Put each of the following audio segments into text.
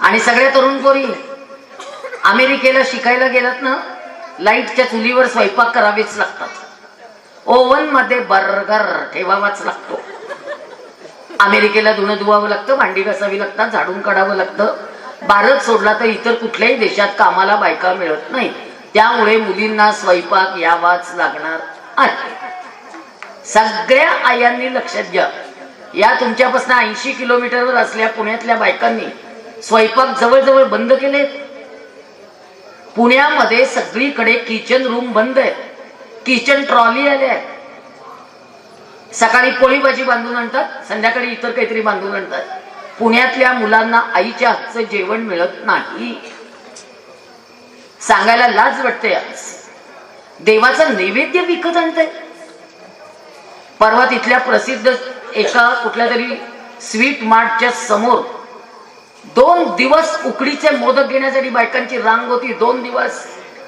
आणि सगळ्या तरुण पोरी अमेरिकेला शिकायला गेलात ना, लाईटच्या चुलीवर स्वयंपाक करावेच लागतात, ओव्हन मध्ये बर्गर ठेवावाच लागतो. अमेरिकेला धुणं धुवावं लागतं, भांडी घासावी लागतात, झाडून काढावं लागतं. भारत सोडला तर इतर कुठल्याही देशात कामाला बायका मिळत नाही. त्यामुळे मुलींना स्वयंपाक यावाच लागणार आहे. सगळ्या आयांनी लक्षात घ्या, या तुमच्यापासून 80 किलोमीटरवर असल्या पुण्यातल्या बायकांनी स्वयंपाक जवळजवळ बंद केले. पुण्यामध्ये सगळीकडे किचन रूम बंद आहे, किचन ट्रॉली आल्या आहेत. सकाळी पोळी भाजी बांधून आणतात, संध्याकाळी इतर काहीतरी बांधून आणतात. पुण्यातल्या मुलांना आईच्या हातचं जेवण मिळत नाही. सांगायला लाज वाटते. देवाचं नैवेद्य विकत आणतंय. परवा तिथल्या प्रसिद्ध एका कुठल्या तरी स्वीट मार्टच्या समोर 2 दिवस उकडीचे मोदक घेण्यासाठी बायकांची रांग होती. 2 दिवस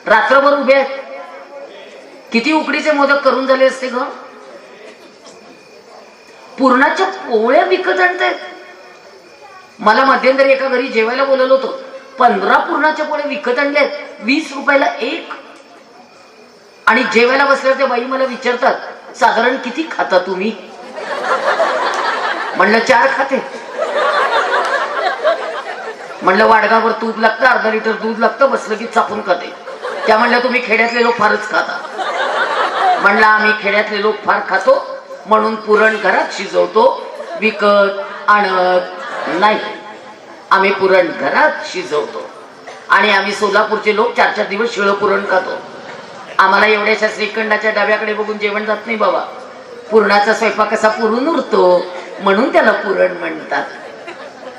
रात्रभर उभे आहेत. किती उकडीचे मोदक करून झाले असते ग? पुरणाच्या पोळ्या विकत आणतायत. मला मध्यंतरी एका घरी जेवायला बोलवलं होतं, 15 पुरणाच्या पोळ्या विकत आणल्यात, 20 रुपयाला एक. आणि जेवायला बसल्यावर त्या बाई मला विचारतात, साधारण किती खाता तुम्ही? म्हणलं 4 खाते. म्हणलं वाडगावर तूप लागतं, अर्धा लिटर दूध लागतं, बसलं की चापून खाते. त्या म्हणल्या तुम्ही खेड्यातले लोक फारच खाता. म्हणलं आम्ही खेड्यातले लोक फार खातो म्हणून पुरण घरात शिजवतो, विकत आणत नाही. आम्ही पुरण घरात शिजवतो. आणि आम्ही सोलापूरचे लोक 4-4 दिवस शिळं पुरण खातो. आम्हाला एवढ्याशा श्रीखंडाच्या डब्याकडे बघून जेवण जात नाही बाबा. पुरणाचा स्वयंपाक कसा पुरून उरतो म्हणून त्याला पुरण म्हणतात.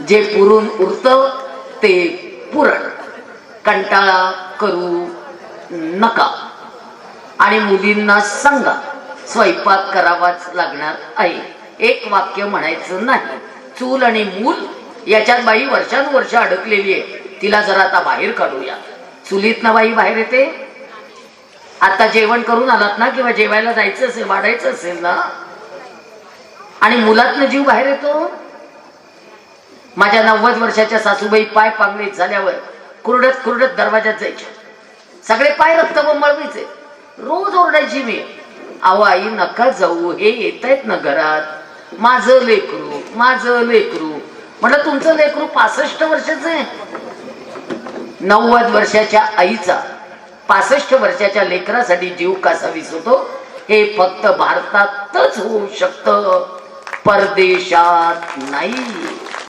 जे पुरून उरतं ते पुरण. कंटाळा करू नका. आणि मुलींना सांगा स्वयंपाक करावाच लागणार आहे. एक वाक्य म्हणायचं नाही. चूल आणि मूल याच्यात बाई वर्षानुवर्ष अडकलेली आहे. तिला जरा आता बाहेर काढूया. चुलीतनं बाई बाहेर येते. आता जेवण करून आलात ना, किंवा जेवायला जायचं असेल, वाढायचं असेल ना, आणि मुलातनं जीव बाहेर येतो. माझ्या 90 वर्षाच्या सासूबाई पाय पांगळीत झाल्यावर कुरडत कुरडत दरवाजात जायच्या. सगळे पाय रक्त बोंबळवायचे. रोज ओरडायची मी, अहो आई नका जाऊ, हे येत आहेत ना घरात, माझं लेकरू माझं लेकरू. म्हटलं तुमचं लेकरू 65 वर्षाचं आहे. 90 वर्षाच्या आईचा 65 वर्षाच्या लेकरासाठी जीव कसा विसरतो हे फक्त भारतातच होऊ शकतं, परदेशात नाही.